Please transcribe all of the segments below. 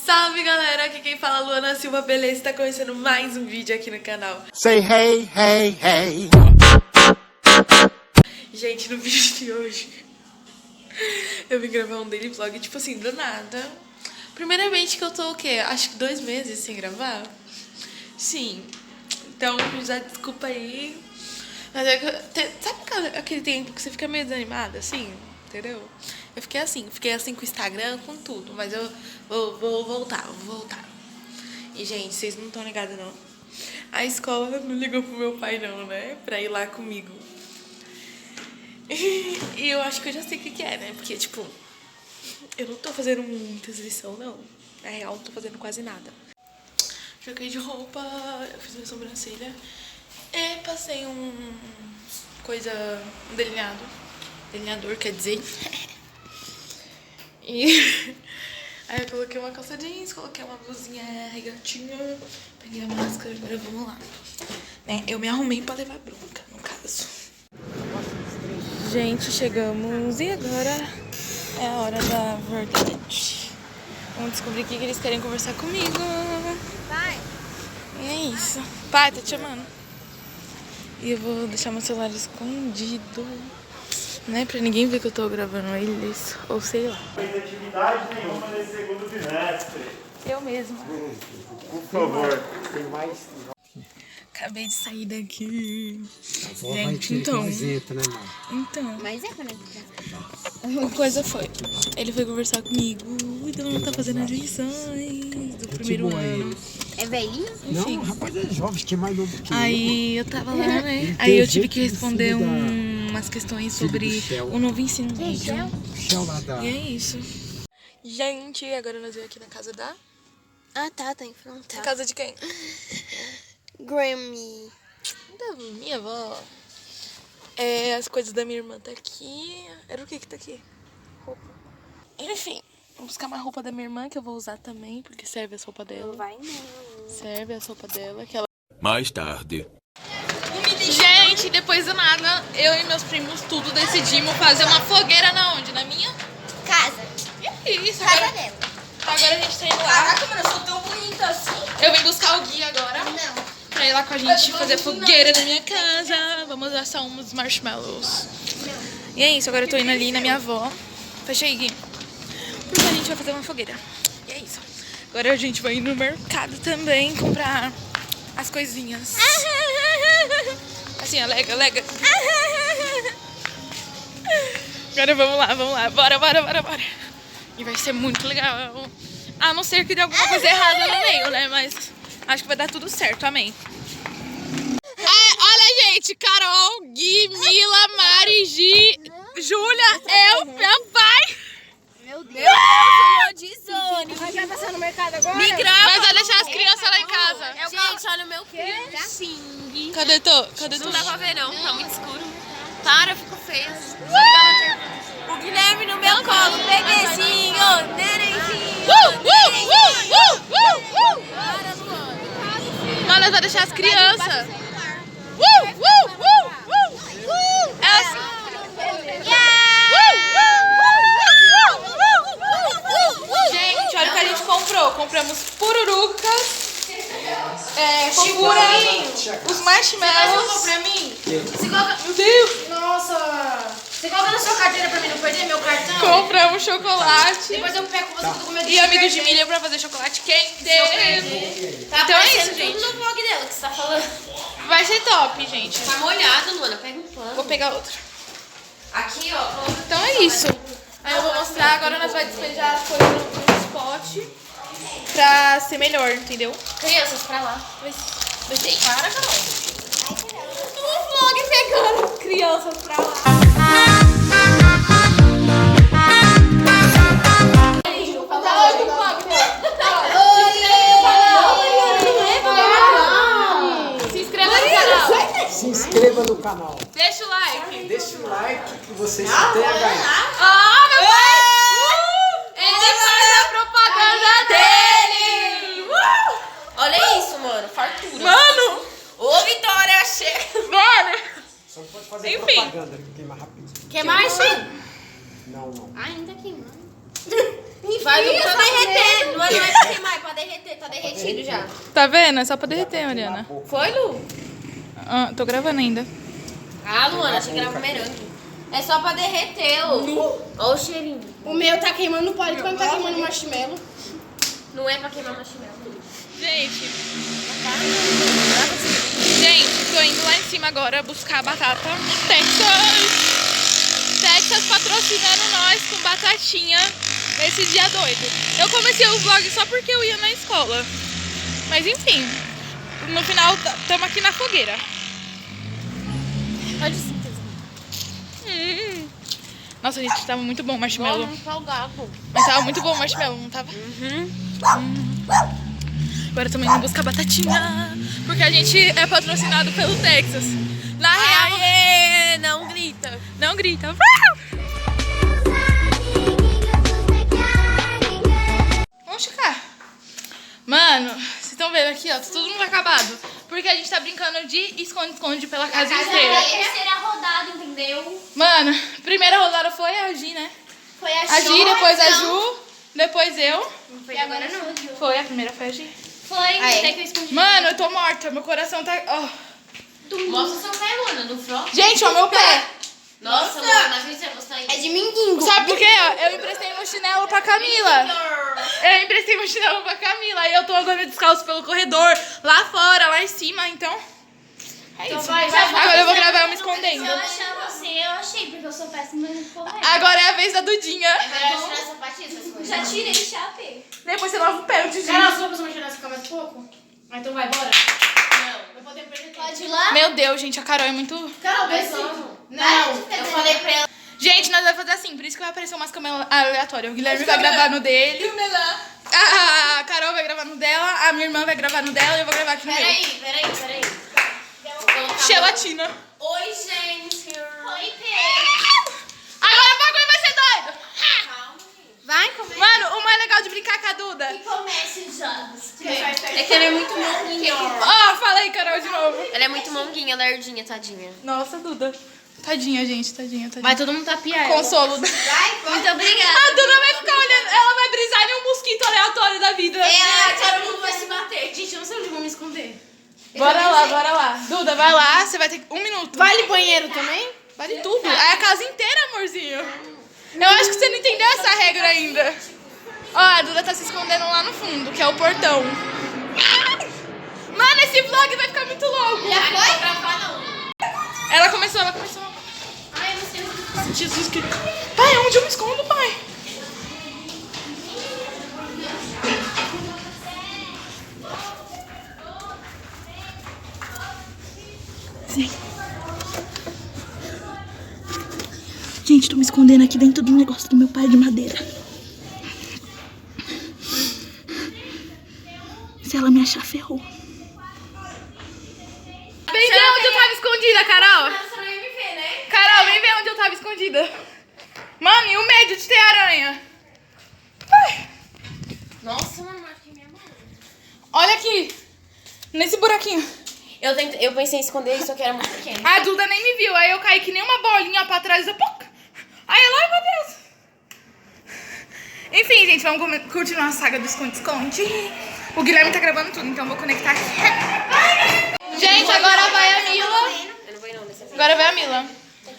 Salve galera, aqui quem fala é Luana Silva, beleza? Tá começando mais um vídeo aqui no canal. Say hey, hey, hey. Gente, no vídeo de hoje eu vim gravar um daily vlog, tipo assim, do nada. Primeiramente que eu tô o quê? Acho que 2 meses sem gravar. Sim, então já desculpa aí. Mas é que, sabe aquele tempo que você fica meio desanimada, assim? Entendeu? Eu fiquei assim com o Instagram, com tudo. Mas eu vou voltar. E, gente, vocês não estão ligados, não. A escola não ligou pro meu pai, não, né? Pra ir lá comigo. E eu acho que eu já sei o que é, né? Porque, tipo, eu não tô fazendo muitas lições, não. Na real, não tô fazendo quase nada. Troquei de roupa, eu fiz minha sobrancelha. E passei um delineador, quer dizer. E aí eu coloquei uma calça jeans, coloquei uma blusinha regatinha, peguei a máscara, agora vamos lá. Né? Eu me arrumei pra levar bronca, no caso. Gente, chegamos e agora é a hora da verdade. Vamos descobrir o que eles querem conversar comigo. Vai. E é isso. Pai, tá te chamando. E eu vou deixar meu celular escondido, né? Pra ninguém ver que eu tô gravando eles, ou sei lá. Não fez atividade nenhuma nesse segundo bimestre. Eu mesma. Por favor. Tem mais. Acabei de sair daqui. A avó vai Gente, ter então. presente, né, mãe? Então, Mas é quando a coisa foi. Ele foi conversar comigo, então não tá fazendo as lições do primeiro ano. é velhinho? Enfim. Não, rapaz, é jovem, que é mais novo que eu. Aí eu tava lá, né? Ele Aí eu tem tive que jeito de responder filho umas questões filho do sobre Shell. o novo ensino médio. O Shell lá da... E é isso. Gente, agora nós vamos aqui na casa da... Ah, tá em frente. Na casa de quem? Grammy. Da minha avó. É, as coisas da minha irmã tá aqui. Era o que tá aqui? Roupa. Enfim, vou buscar uma roupa da minha irmã que eu vou usar também, porque serve as roupas dela. Não vai não. Serve as roupas dela, que ela... Mais tarde. Gente, depois do nada, eu e meus primos tudo decidimos fazer uma fogueira na onde? Na minha? Casa. E é isso, Casa agora, dela. agora a gente tá indo lá. Caraca, mano, eu sou tão bonita assim. Eu vim buscar o Gui agora. Não. Pra ir lá com a gente fazer fogueira na minha casa. Vamos assar uns marshmallows. E é isso, agora eu tô indo ali na minha avó. Fechei, Gui. Porque a gente vai fazer uma fogueira. E é isso. Agora a gente vai ir no mercado também comprar as coisinhas. Assim, alega. Agora vamos lá. Bora. E vai ser muito legal. A não ser que dê alguma coisa errada no meio, né? Mas acho que vai dar tudo certo, amém. Olha, gente, Carol, Gui, Mila, Mari, Gi, Júlia, eu, meu pai. Meu Deus, eu de zone. Vai já passar no mercado agora? Me grava. Mas vai deixar as crianças lá em casa. Gente, olha o meu piercing. Cadê tu? Não dá pra ver não, tá muito escuro. Para, eu fico feia. O Guilherme no meu colo, bebezinho, nenenzinho. Para, Luana. Mano, nós vamos deixar as crianças. Gente, olha o que a gente comprou. Compramos pururucas, figura, os marshmallows. Pra mim? Você coloca... Meu Deus. Nossa! Você coloca na sua carteira pra mim não perder meu cartão? Compramos chocolate. Depois eu pego com você que eu tô com medo E amido de milho pra fazer chocolate quente. Tá Então é aparecendo isso, gente. tudo no vlog dela que você tá falando. Vai ser top, gente. Tá molhado, Luana, pega um pano. Vou pegar outro. Aqui, ó. Então é isso. Aí eu vou mostrar, agora nós vamos despejar as coisas no spot pra ser melhor, entendeu? Crianças, pra lá. Vai ser isso. Para, Carol. O vlog pegando crianças pra lá. Se inscreva no canal. Se inscreva no canal. Deixa o like. Deixa o like que você só tem a ganhar. Ah, meu pai! Ele faz a propaganda dele! Olha isso, mano, fartura. Mano! Ô, Vitória, chega. Mano! Só que pode fazer Enfim. propaganda que queima rápido. Quer mais, filho? Não. Ainda queimando. Vai do Tá derretendo. Não é queimando. derretido já. Tá vendo? É só pra derreter, Mariana. Foi, Lu? Ah, tô gravando ainda. Ah, Luana, achei que era bumerangue. É só pra derreter, ô. Ó o cheirinho. O meu tá queimando o palito quando tá queimando o marshmallow. Não é pra queimar marshmallow. Gente, tô indo lá em cima agora buscar batata. Texas patrocinando nós com batatinha nesse dia doido. Eu comecei o vlog só porque eu ia na escola. Mas enfim, no final estamos aqui na fogueira. Pode sim, Nossa, gente, tava muito bom o marshmallow. Vamos salgado. Mas tava muito bom o marshmallow, não tava? Agora também indo buscar batatinha, porque a gente é patrocinado pelo Texas. Na real... Aê, não grita. Não grita. Vamos checar. Mano, vocês estão vendo aqui, ó, tá todo mundo acabado. Porque a gente tá brincando de esconde-esconde pela casa inteira. É a terceira rodada, entendeu? Mano, primeira rodada foi a Gi, né? Foi A Gi, depois a Ju, depois eu. E agora não. Foi, a primeira foi a Gi. Foi, até que eu escondi. Mano, eu tô morta, meu coração tá... ó. Mostra seu pé, Luana, no front. Gente, ó, meu pé. Nossa, Luana, não acredito que você gostar É de minguingo. Sabe por quê? Ó, eu emprestei meu chinelo pra Camila. Eu emprestei meu chinelo pra Camila. E eu tô andando descalço pelo corredor, lá fora, lá em cima, então... É isso. Agora eu vou gravar eu me escondendo. Eu achava você, eu achei, porque eu sou péssima em correr. Agora é a vez da Dudinha. Agora eu vou tirar essa sapatilha, essas coisas. Já tirei, chapei. Depois você lava o pé antes de... Carol, sua pessoa vai ficar mais pouco? Ah, então vai, bora. Não. Não podemos perder tempo. Pode ir lá? Meu Deus, gente, a Carol é muito... Carol, desce. Não, eu falei pra ela. Gente, nós vamos fazer assim, por isso que vai aparecer umas câmeras aleatórias. O Guilherme vai gravar no dele. A Carol vai gravar no dela, a minha irmã vai gravar no dela e eu vou gravar aqui no meu. Peraí. Gelatina. Oi, gente. Oi, Pedro. Agora o bagulho vai ser doido. Calma, gente. Vai, comer. Mano, o mais legal de brincar com a Duda... E comece os jogos. É que ela é muito monguinha. Ó, fala aí, Carol, de novo. Ela é muito monguinha, lerdinha, tadinha. Nossa, Duda. Tadinha, gente, tadinha. Vai todo mundo tapiar ela. Consolo. Muito obrigada. A Duda vai ficar olhando, ela vai brisar em um mosquito aleatório da vida. Todo mundo vai se bater. Gente, eu não sei onde vou me esconder. Bora lá. Duda, vai lá, você vai ter 1 minuto. Vale banheiro também? Vale tudo. É a casa inteira, amorzinho. Eu acho que você não entendeu essa regra ainda. Ó, a Duda tá se escondendo lá no fundo, que é o portão. Mano, esse vlog vai ficar muito louco. Já foi? Gravar, não. Ela começou. Ai, eu não sei o que. Jesus Cristo. Pai, onde eu me escondo, pai? Sim. Gente, tô me escondendo aqui dentro do negócio do meu pai de madeira. Se ela me achar, ferrou. Vem ver onde eu tava escondida, Carol. Você não ia me ver, né? Carol, vem ver onde eu tava escondida. Mano, e o medo de ter aranha? Ai, Nossa, mano, marquei minha mão. olha aqui. Nesse buraquinho. Eu pensei em esconder isso, só que era muito pequeno. A Duda nem me viu. Aí eu caí que nem uma bolinha pra trás. Aí ela, ai meu Deus. Enfim, gente, vamos continuar a saga do esconde-esconde. O Guilherme tá gravando tudo, então eu vou conectar aqui. Gente, agora vai a Mila. Eu não vou não, dessa vez. Agora vai a Mila.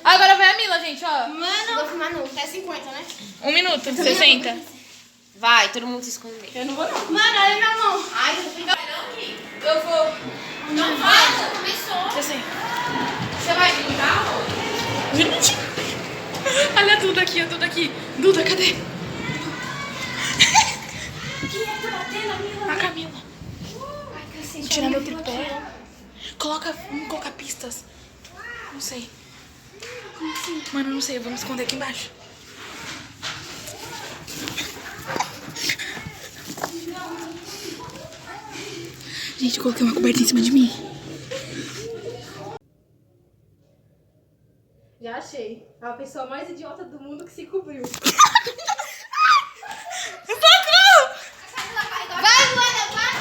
Agora vai a Mila, gente, ó. Mano, vou filmar não. Até 50, né? 1 minuto, 60. Vai, todo mundo se esconder. Eu não vou não. Mano, olha minha mão. Ai, eu não aqui. Eu vou. Não vai, já começou. Você vai brincar, amor? Gente, olha a Duda aqui, Duda, cadê? Quem é que tá batendo, amiga? A Camila. Ai, cacete. Vou tirar meu tripé. Vamos colocar pistas. Não sei. Mano, não sei, eu vou me esconder aqui embaixo. Gente, eu coloquei uma coberta em cima de mim. Já achei. A pessoa mais idiota do mundo que se cobriu. Vai, Luana, vai.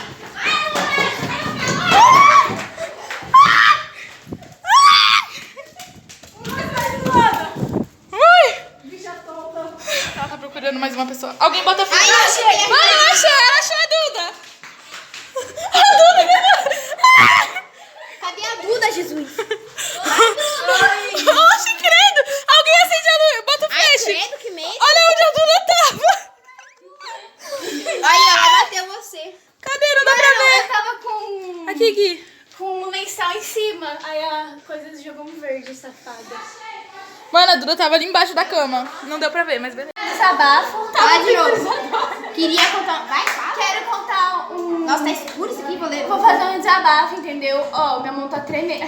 Ela tá procurando mais uma pessoa. Alguém bota fita. Ai, eu achei. Mano, eu achei a Duda. consegui. Com um lençol em cima. Aí a coisa jogou um verde, safada. Mano, a Duda tava ali embaixo da cama. Não deu pra ver, mas beleza. Desabafo. Vai de novo. Queria contar. Vai, fala. Quero contar um... Nossa, tá escuro isso aqui, vou ler. Vou fazer um desabafo, entendeu? Ó, minha mão tá tremendo.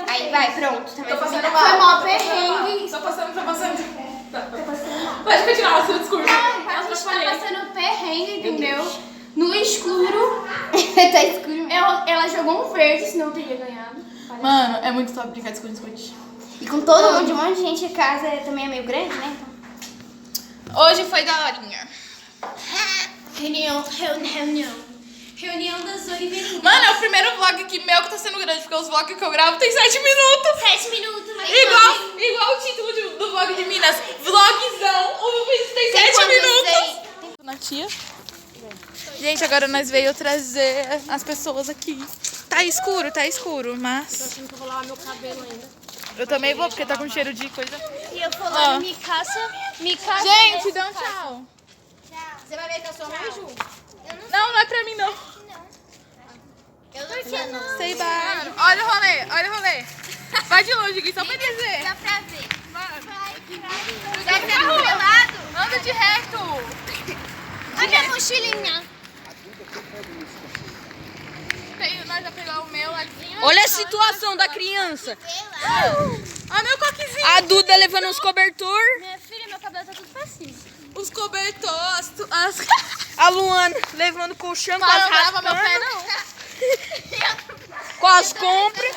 Aí, vai, pronto. Também Foi mó perrengue. Tô passando. Pode continuar o seu discurso. A gente tá passando perrengue, entendeu? No escuro. Tá escuro. Ela jogou um verde, senão eu teria ganhado. Mano, é muito top brincar de esconde-esconde. E com todo mundo, um monte de gente em casa também é meio grande, né? Então... Hoje foi daorinha. Reunião das Oliveirinhas. Mano, é o primeiro vlog aqui meu que tá sendo grande, porque os vlogs que eu gravo tem 7 minutos. 7 minutos, mas Igual o título do vlog de Minas. Vlogzão. O vídeo tem 7 minutos. Na tia. Gente, agora nós veio trazer as pessoas aqui. Tá escuro, mas... eu vou lavar meu cabelo ainda. Eu também vou, porque tá com cheiro de coisa. E eu vou lá, me caça. Gente, dá um tchau. Você vai ver que eu sou mais Ju. Não é pra mim, não. Por que não? Sei bye. Olha o rolê. Vai de longe aqui, só pra dizer. Dá pra ver. Dá pra anda de reto. Olha a mochilinha. Nós já pegamos o meu ali. Olha a situação da criança. Ah, meu coquezinho. A Duda levando uns cobertor. Minha filha, meu cabelo tá tudo facinho. Os cobertores. As... A Luana levando colchão com as Para, não lava meu pé, raspas. não. Com as compras.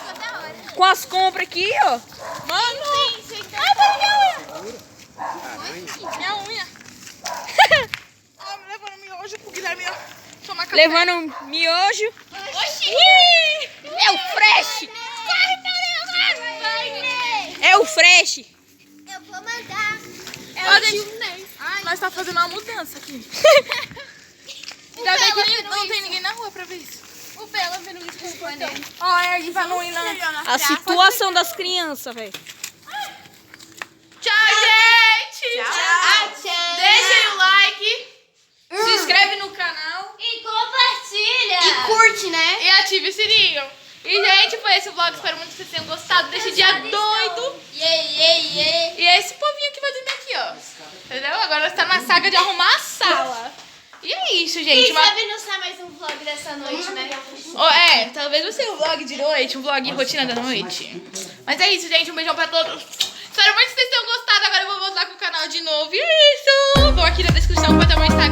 Com as compras aqui, ó. Mano. Ai, tá Minha unha. Ah, levando miojo pro Guilherme tomar café. Levando miojo. Oxi. É o fresh. Vai, É o fresh. eu vou mandar. Ó, gente, nós tá fazendo uma mudança aqui. Ainda bem que não tem ninguém na rua pra ver isso. O Bela vendo isso com o pneu. Ó, é aí pra não ir na... A situação das crianças, velho. Tchau, gente! Tchau! Deixem o like, se inscreve no canal E compartilha. E curte, né? e ative o sininho. E, gente, foi esse vlog. Espero muito que vocês tenham gostado desse dia doido. E é esse povinho que vai dormir aqui, ó. Entendeu? Agora está na saga de arrumar a sala. E é isso, gente. Quem sabe não sai mais um vlog dessa noite, né? Talvez não seja um vlog de noite, um vlog rotina da noite. Mas é isso, gente. Um beijão pra todos. Espero muito que vocês tenham gostado. Agora eu vou voltar com o canal de novo. E é isso. Vou aqui na descrição pra ter meu Instagram.